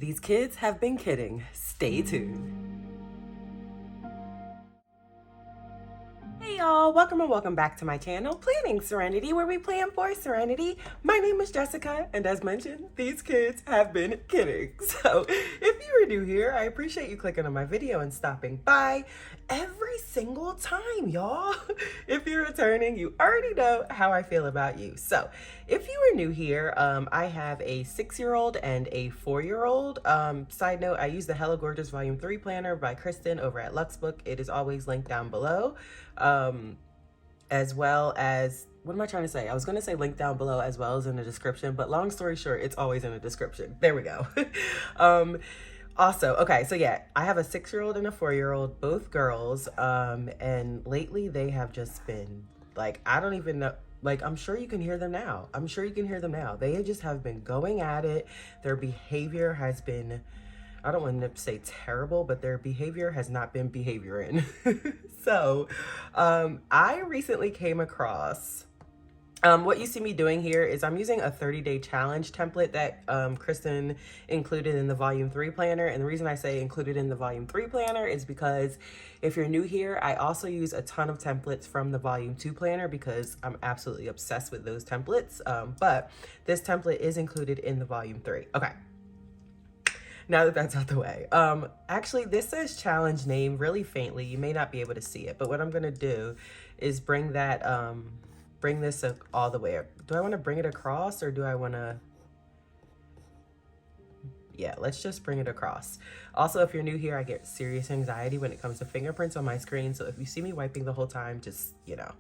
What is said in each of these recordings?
These kids have been kidding. Stay tuned. Hey y'all, welcome and welcome back to my channel, Planning Serenity, where we plan for serenity. My name is Jessica, and as mentioned, these kids have been kidding. So if you are new here, I appreciate you clicking on my video and stopping by every single time, y'all. If you're returning, you already know how I feel about you. So if you are new here, I have a 6-year-old and a 4-year-old. Side note, I use the Hello Gorgeous Volume 3 Planner by Kristen over at Luxbook. It is always linked down below. As well as, what am I trying to say? I was going to say link down below as well as in the description, but long story short, it's always in the description. There we go. Also, okay, so yeah, I have a 6-year-old and a 4-year-old, both girls, and lately they have just been, like, I don't even know, like, I'm sure you can hear them now. They just have been going at it. Their behavior has been, I don't want to say terrible, but their behavior has not been behavioring. So, I recently came across, what you see me doing here is I'm using a 30-day challenge template that Kristen included in the Volume 3 planner. And the reason I say included in the Volume 3 planner is because if you're new here, I also use a ton of templates from the Volume 2 planner because I'm absolutely obsessed with those templates. But this template is included in the Volume 3. Okay. Now that that's out the way. Actually, this says challenge name really faintly. You may not be able to see it, but what I'm gonna do is bring that, bring this all the way up. Do I wanna bring it across or do I wanna, yeah, let's just bring it across. Also, if you're new here, I get serious anxiety when it comes to fingerprints on my screen. So if you see me wiping the whole time, just, you know.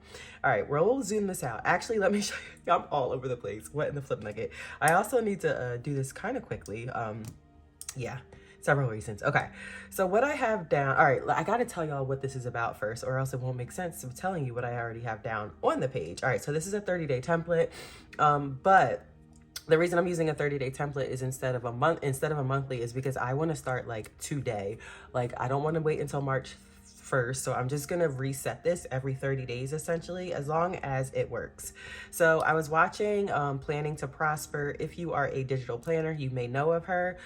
All right, we'll zoom this out. Actually, let me show you, I'm all over the place. What in the flip nugget? I also need to do this kind of quickly. Yeah, several reasons. Okay, so what I have down, all right, I gotta tell y'all what this is about first, or else it won't make sense of telling you what I already have down on the page. All right, so this is a 30-day template, but the reason I'm using a 30-day template is instead of a monthly is because I want to start like today. Like, I don't want to wait until March 1st, so I'm just gonna reset this every 30 days essentially, as long as it works. So I was watching Planning to Prosper. If you are a digital planner, you may know of her.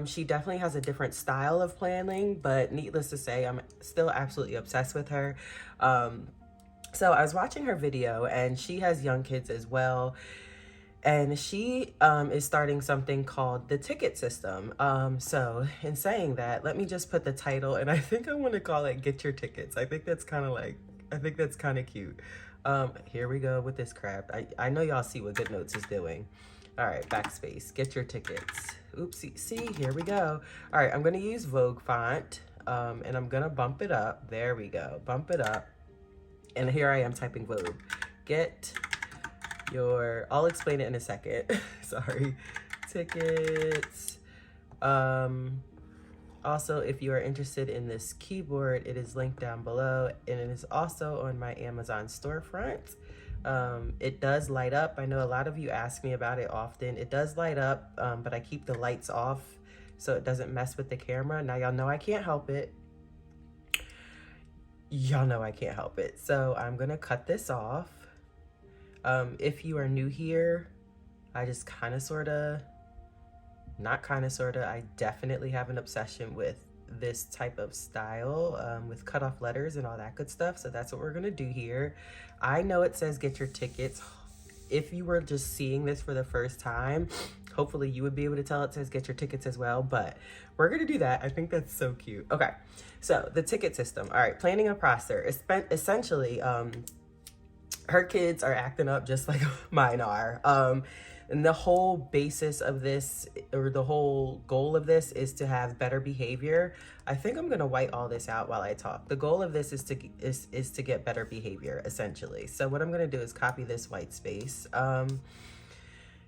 She definitely has a different style of planning, but needless to say, I'm still absolutely obsessed with her. So I was watching her video, and she has young kids as well. And she is starting something called the ticket system. So in saying that, let me just put the title, and I think I want to call it Get Your Tickets. I think that's kind of cute. Here we go with this crap. I know y'all see what Goodnotes is doing. All right, backspace, Get Your Tickets. Oopsie, see, here we go. All right, I'm gonna use Vogue font, and I'm gonna bump it up. There we go, bump it up. And here I am typing Vogue. I'll explain it in a second. Sorry. Tickets. Also, if you are interested in this keyboard, it is linked down below, and it is also on my Amazon storefront. It does light up. I know a lot of you ask me about it often. It does light up, but I keep the lights off so it doesn't mess with the camera. Now, y'all know I can't help it. So I'm gonna cut this off. If you are new here, I just I definitely have an obsession with this type of style, with cutoff letters and all that good stuff. So that's what we're gonna do here. I know it says Get Your Tickets. If you were just seeing this for the first time, hopefully you would be able to tell it says Get Your Tickets as well, but we're gonna do that. I think that's so cute. Okay, so the ticket system. All right, Planning a Prosper. Essentially, her kids are acting up just like mine are. And the whole basis of this, or the whole goal of this, is to have better behavior. I think I'm gonna white all this out while I talk. The goal of this is to get better behavior, essentially. So what I'm gonna do is copy this white space. And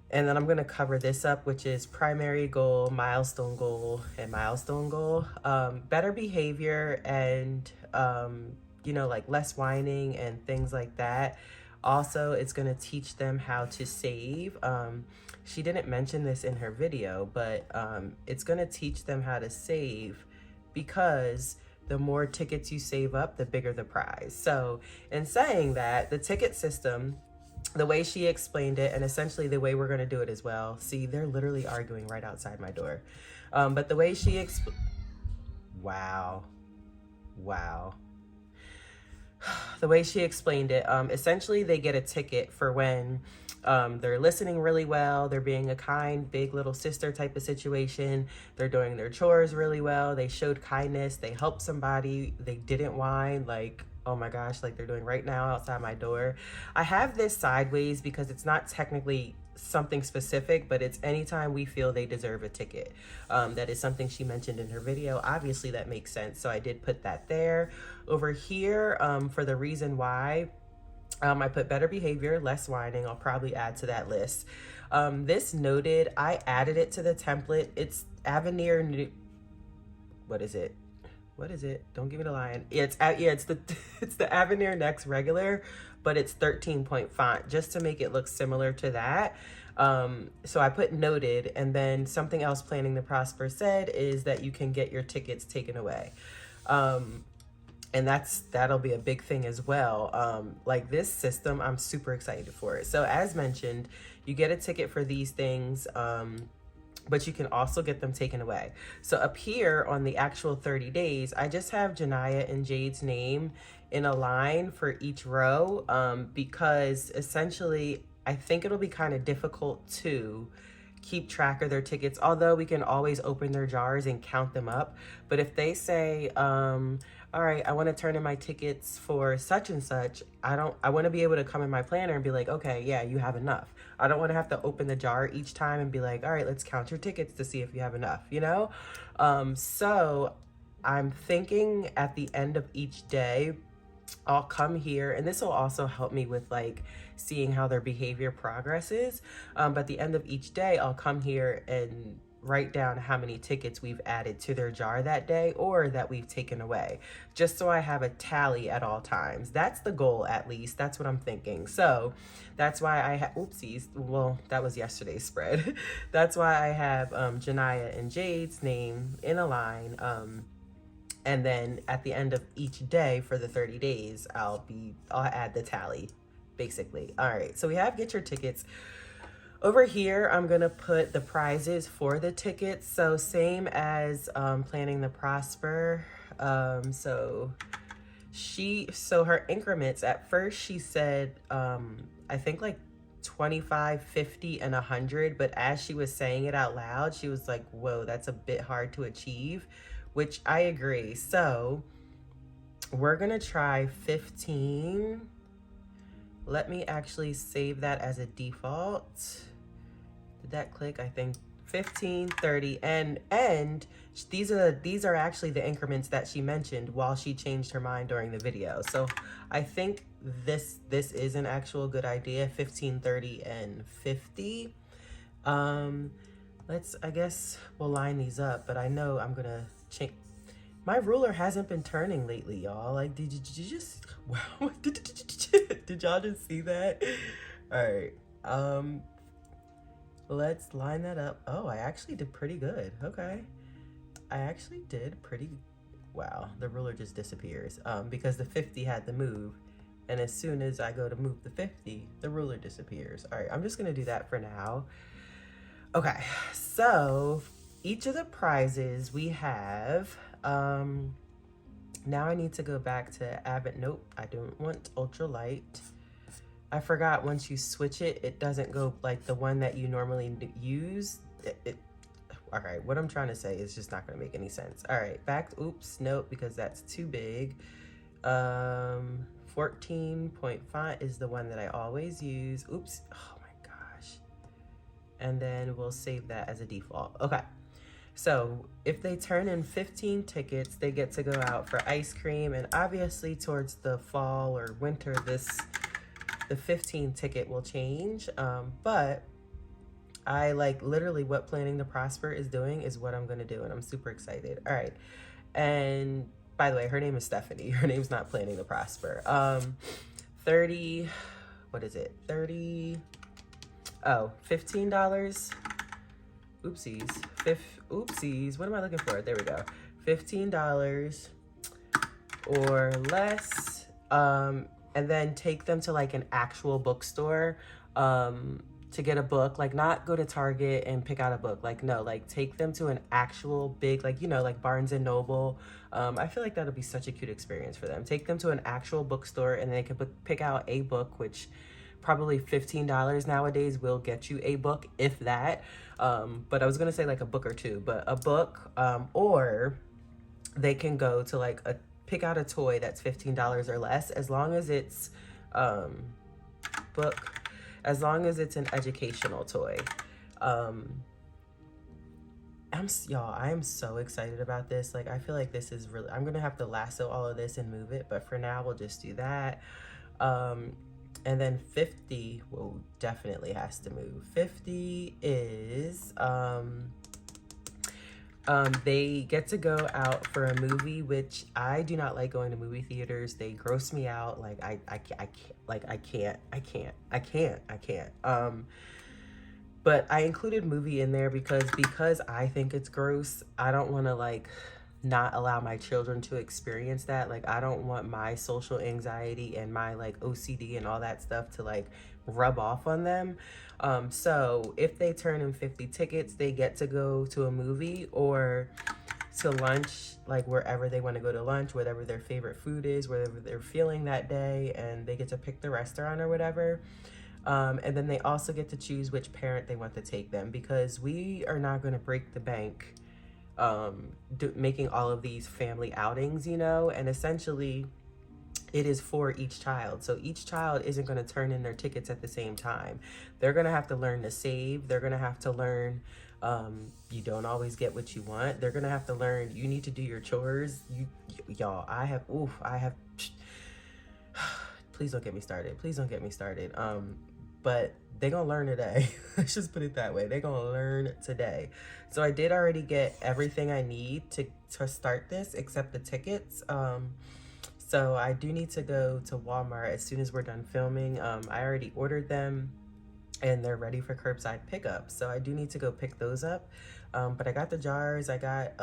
then I'm gonna cover this up, which is primary goal, milestone goal, and milestone goal. Better behavior and, you know, like less whining and things like that. Also, it's going to teach them how to save. She didn't mention this in her video, but it's going to teach them how to save, because the more tickets you save up, the bigger the prize. So in saying that, the ticket system, the way she explained it, and essentially the way we're going to do it as well. See, they're literally arguing right outside my door. But the way she wow. The way she explained it, essentially they get a ticket for when they're listening really well, they're being a kind, big little sister type of situation, they're doing their chores really well, they showed kindness, they helped somebody, they didn't whine, like, oh my gosh, like they're doing right now outside my door. I have this sideways because it's not technically something specific, but it's anytime we feel they deserve a ticket. That is something she mentioned in her video. Obviously that makes sense, so I did put that there. Over here, for the reason why, I put better behavior, less whining. I'll probably add to that list. This noted, I added it to the template. It's Avenir, what is it? Don't give me the line. Yeah, it's the Avenir Next regular, but it's 13-point font, just to make it look similar to that. So I put noted, and then something else Planning to Prosper said is that you can get your tickets taken away. And that'll be a big thing as well. Like this system, I'm super excited for it. So as mentioned, you get a ticket for these things, but you can also get them taken away. So up here on the actual 30 days, I just have Janiyah and Jade's name in a line for each row, because essentially I think it'll be kind of difficult to keep track of their tickets, although we can always open their jars and count them up. But if they say, all right, I want to turn in my tickets for such and such, I want to be able to come in my planner and be like, okay, yeah, you have enough. I don't want to have to open the jar each time and be like, all right, let's count your tickets to see if you have enough, you know? So I'm thinking at the end of each day, I'll come here, and this will also help me with like seeing how their behavior progresses. But at the end of each day, I'll come here and write down how many tickets we've added to their jar that day or that we've taken away, just so I have a tally at all times. That's the goal, at least. That's what I'm thinking. So that's why I have, oopsies, well, that was yesterday's spread. That's why I have Janiyah and Jade's name in a line. And then at the end of each day for the 30 days, I'll add the tally, basically. All right, so we have get your tickets. Over here, I'm gonna put the prizes for the tickets. So same as Planning to Prosper. So her increments, at first she said, I think like 25, 50, and 100, but as she was saying it out loud, she was like, whoa, that's a bit hard to achieve, which I agree. So we're gonna try 15. Let me actually save that as a default. Did that click? I think 15, 30, and these are actually the increments that she mentioned while she changed her mind during the video. So I think this is an actual good idea, 15, 30, and 50. I guess we'll line these up, but I know I'm gonna change. My ruler hasn't been turning lately, y'all. Like, did you just, wow, did y'all just see that? All right, let's line that up. Oh, I actually did pretty good. Okay, I actually did pretty, wow, the ruler just disappears because the 50 had to move, and as soon as I go to move the 50, the ruler disappears. All right, I'm just gonna do that for now. Okay, so each of the prizes we have, now I need to go back to Abbott. Nope, I don't want ultralight. I forgot once you switch it, it doesn't go like the one that you normally use. All right, what I'm trying to say is just not gonna make any sense. All right, back, oops, nope, because that's too big. 14.5 is the one that I always use. Oops, oh my gosh. And then we'll save that as a default. Okay. So if they turn in 15 tickets, they get to go out for ice cream, and obviously towards the fall or winter, the 15 ticket will change. But I like literally what Planning to Prosper is doing is what I'm gonna do, and I'm super excited. All right, and by the way, her name is Stephanie. Her name's not Planning to Prosper. 30, what is it? 30, oh, $15. Oopsies, oopsies, what am I looking for? There we go. $15 or less, and then take them to like an actual bookstore to get a book, like not go to Target and pick out a book, like no, like take them to an actual big, like, you know, like Barnes and Noble. I feel like that'll be such a cute experience for them. Take them to an actual bookstore and they can pick out a book, which probably $15 nowadays will get you a book, if that. But I was gonna say like a book or two, but a book, or they can go to like pick out a toy that's $15 or less, as long as it's book, as long as it's an educational toy. Y'all, I am so excited about this. Like, I feel like this is really, I'm gonna have to lasso all of this and move it, but for now we'll just do that. And then 50, well, definitely has to move. 50 is, they get to go out for a movie, which I do not like going to movie theaters. They gross me out. Like I can't. But I included movie in there because I think it's gross. I don't want to like not allow my children to experience that. Like, I don't want my social anxiety and my like OCD and all that stuff to like rub off on them. So if they turn in 50 tickets, they get to go to a movie or to lunch, like wherever they want to go to lunch, whatever their favorite food is, whatever they're feeling that day, and they get to pick the restaurant or whatever. And then they also get to choose which parent they want to take them, because we are not going to break the bank making all of these family outings, you know, and essentially it is for each child. So each child isn't going to turn in their tickets at the same time. They're going to have to learn to save. They're going to have to learn you don't always get what you want. They're going to have to learn you need to do your chores. Y'all, I have please don't get me started. Please don't get me started. But they're gonna learn today. Let's just put it that way. They're gonna learn today. So I did already get everything I need to start this except the tickets. So I do need to go to Walmart as soon as we're done filming. I already ordered them and they're ready for curbside pickup. So I do need to go pick those up. But I got the jars. I got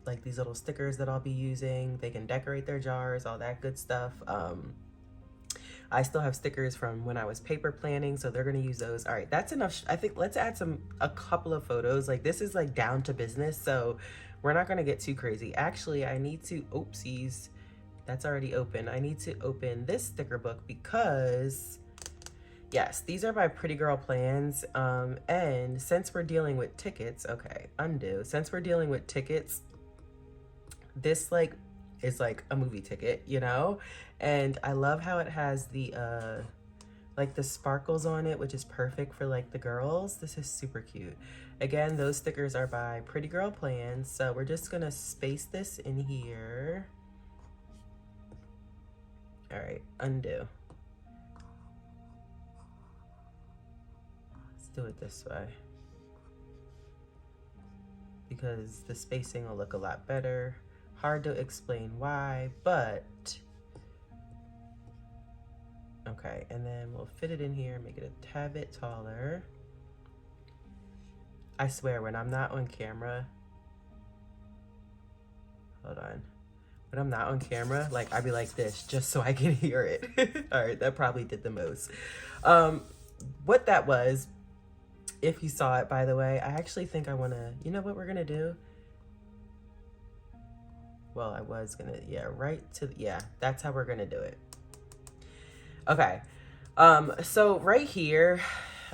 like these little stickers that I'll be using. They can decorate their jars, all that good stuff. I still have stickers from when I was paper planning, so they're gonna use those. All right, that's enough. I think let's add a couple of photos. Like, this is like down to business, so we're not gonna get too crazy. Actually, I need to, oopsies, that's already open. I need to open this sticker book because, yes, these are by Pretty Girl Plans. And since we're dealing with tickets, okay, undo. Since we're dealing with tickets, this like is like a movie ticket, you know? And I love how it has the like the sparkles on it, which is perfect for like the girls. This is super cute. Again, those stickers are by Pretty Girl Plans. So we're just gonna space this in here. All right, undo. Let's do it this way, because the spacing will look a lot better. Hard to explain why, but okay. And then we'll fit it in here, make it a tad bit taller. I swear, when I'm not on camera, hold on. When I'm not on camera, like, I'd be like this just so I can hear it. All right, that probably did the most. What that was, if you saw it, by the way, I actually think I wanna, you know what we're gonna do? Well, I was gonna, yeah, that's how we're gonna do it. Okay, so right here,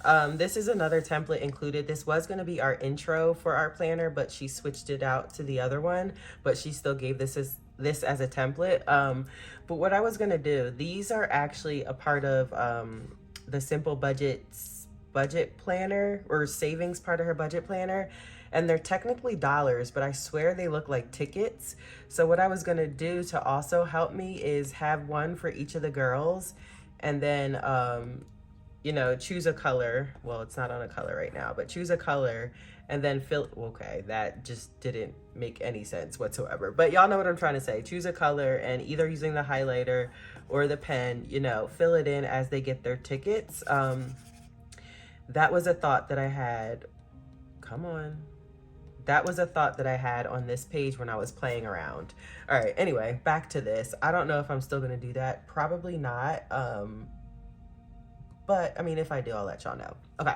this is another template included. This was gonna be our intro for our planner, but she switched it out to the other one, but she still gave this as a template. But what I was gonna do, these are actually a part of the Simple Budget's budget planner, or savings part of her budget planner. And they're technically dollars, but I swear they look like tickets. So what I was gonna do to also help me is have one for each of the girls, and then, you know, choose a color. Well, it's not on a color right now, but choose a color and then fill, okay, that just didn't make any sense whatsoever. But y'all know what I'm trying to say. Choose a color and either using the highlighter or the pen, you know, fill it in as they get their tickets. That was a thought that I had. Come on. That was a thought that I had on this page when I was playing around. All right, anyway, back to this. I don't know if I'm still gonna do that. Probably not. But I mean, if I do, I'll let y'all know. Okay,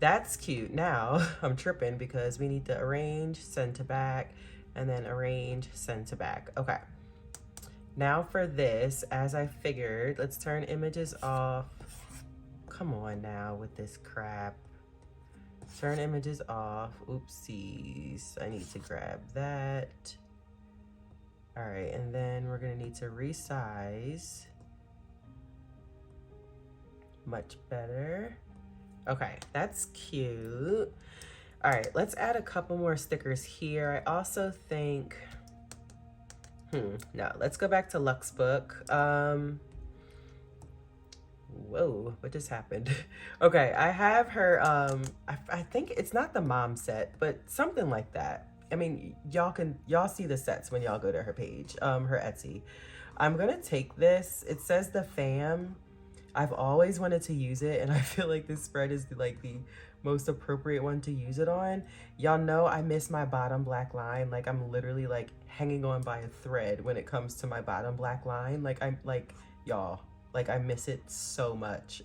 that's cute. Now I'm tripping because we need to arrange, send to back, and then arrange, send to back. Okay, now for this, as I figured, let's turn images off. Come on now with this crap. Turn images off. Oopsies. I need to grab that. All right, and then we're gonna need to resize. Much better. Okay, that's cute. All right, let's add a couple more stickers here. I also think, no, let's go back to Luxbook. Whoa, what just happened? Okay, I have her, I think it's not the mom set, but something like that. I mean, y'all see the sets when y'all go to her page, her Etsy. I'm gonna take this, it says the fam. I've always wanted to use it, and I feel like this spread is like the most appropriate one to use it on. Y'all know I miss my bottom black line. Like, I'm literally like hanging on by a thread when it comes to my bottom black line. Like, I'm like, y'all, like I miss it so much.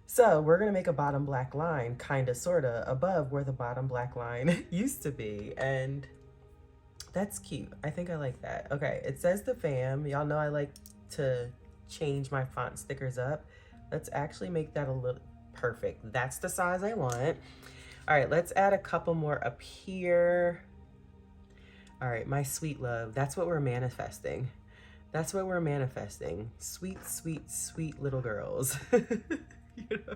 So we're gonna make a bottom black line, kinda, sorta, above where the bottom black line used to be, and that's cute. I think I like that. Okay, it says the fam. Y'all know I like to change my font stickers up. Let's actually make that a little perfect. That's the size I want. All right, let's add a couple more up here. All right, my sweet love. That's what we're manifesting. That's what we're manifesting. Sweet, sweet, sweet little girls. You know,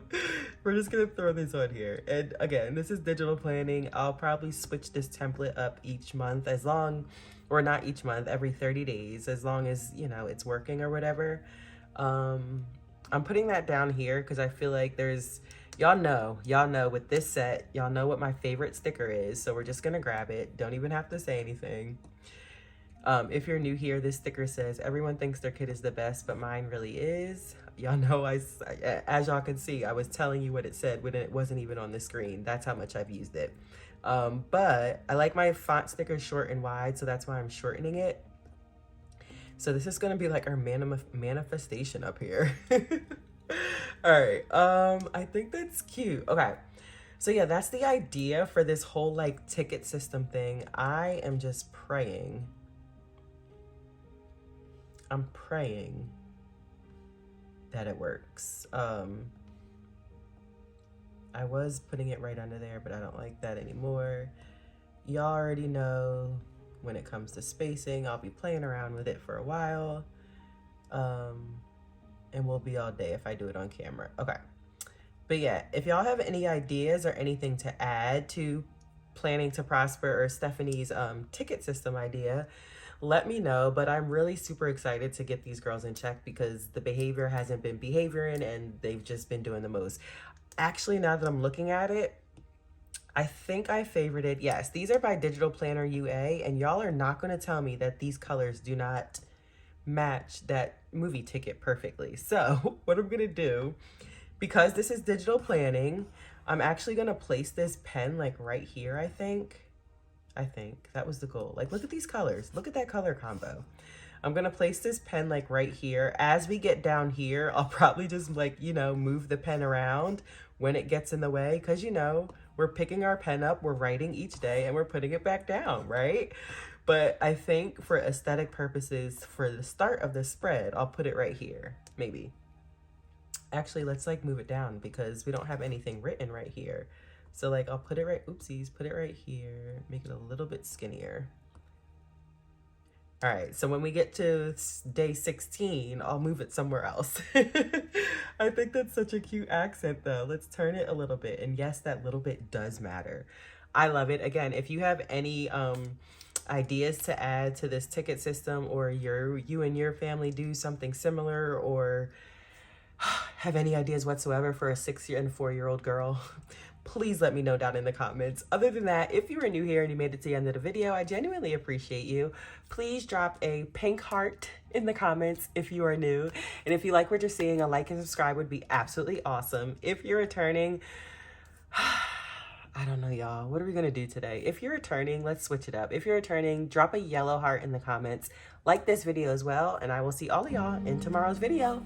we're just gonna throw this on here. And again, this is digital planning. I'll probably switch this template up each month, as long, or not each month, every 30 days, as long as, you know, it's working or whatever. I'm putting that down here because I feel like there's, y'all know with this set, y'all know what my favorite sticker is. So we're just gonna grab it. Don't even have to say anything. If you're new here, this sticker says, everyone thinks their kid is the best, but mine really is. Y'all know, as y'all can see, I was telling you what it said when it wasn't even on the screen. That's how much I've used it. But I like my font stickers short and wide, so that's why I'm shortening it. So this is gonna be like our manifestation up here. All right, I think that's cute. Okay, so yeah, that's the idea for this whole like ticket system thing. I am just praying. I'm praying that it works. I was putting it right under there, but I don't like that anymore. Y'all already know when it comes to spacing, I'll be playing around with it for a while. And we'll be all day if I do it on camera. Okay. But yeah, if y'all have any ideas or anything to add to Planning to Prosper or Stephanie's ticket system idea, let me know. But I'm really super excited to get these girls in check because the behavior hasn't been behavioring and they've just been doing the most. Actually, now that I'm looking at it, I think I favorited, yes, these are by DigitalPlannerUA, and y'all are not going to tell me that these colors do not match that movie ticket perfectly. So what I'm going to do, because this is digital planning, I'm actually going to place this pen like right here, I think that was the goal. Like, look at these colors. Look at that color combo. I'm going to place this pen like right here. As we get down here, I'll probably just like, you know, move the pen around when it gets in the way. Because, you know, we're picking our pen up, we're writing each day, and we're putting it back down, right? But I think for aesthetic purposes, for the start of the spread, I'll put it right here, maybe. Actually, let's like move it down because we don't have anything written right here. So like I'll put it right, oopsies, put it right here, make it a little bit skinnier. All right, so when we get to day 16, I'll move it somewhere else. I think that's such a cute accent though. Let's turn it a little bit. And yes, that little bit does matter. I love it. Again, if you have any ideas to add to this ticket system, or you and your family do something similar, or have any ideas whatsoever for a 6-year and 4-year-old girl, please let me know down in the comments. Other than that, if you are new here and you made it to the end of the video, I genuinely appreciate you. Please drop a pink heart in the comments if you are new. And if you like what you're seeing, a like and subscribe would be absolutely awesome. If you're returning, I don't know, y'all. What are we going to do today? If you're returning, let's switch it up. If you're returning, drop a yellow heart in the comments. Like this video as well. And I will see all of y'all in tomorrow's video.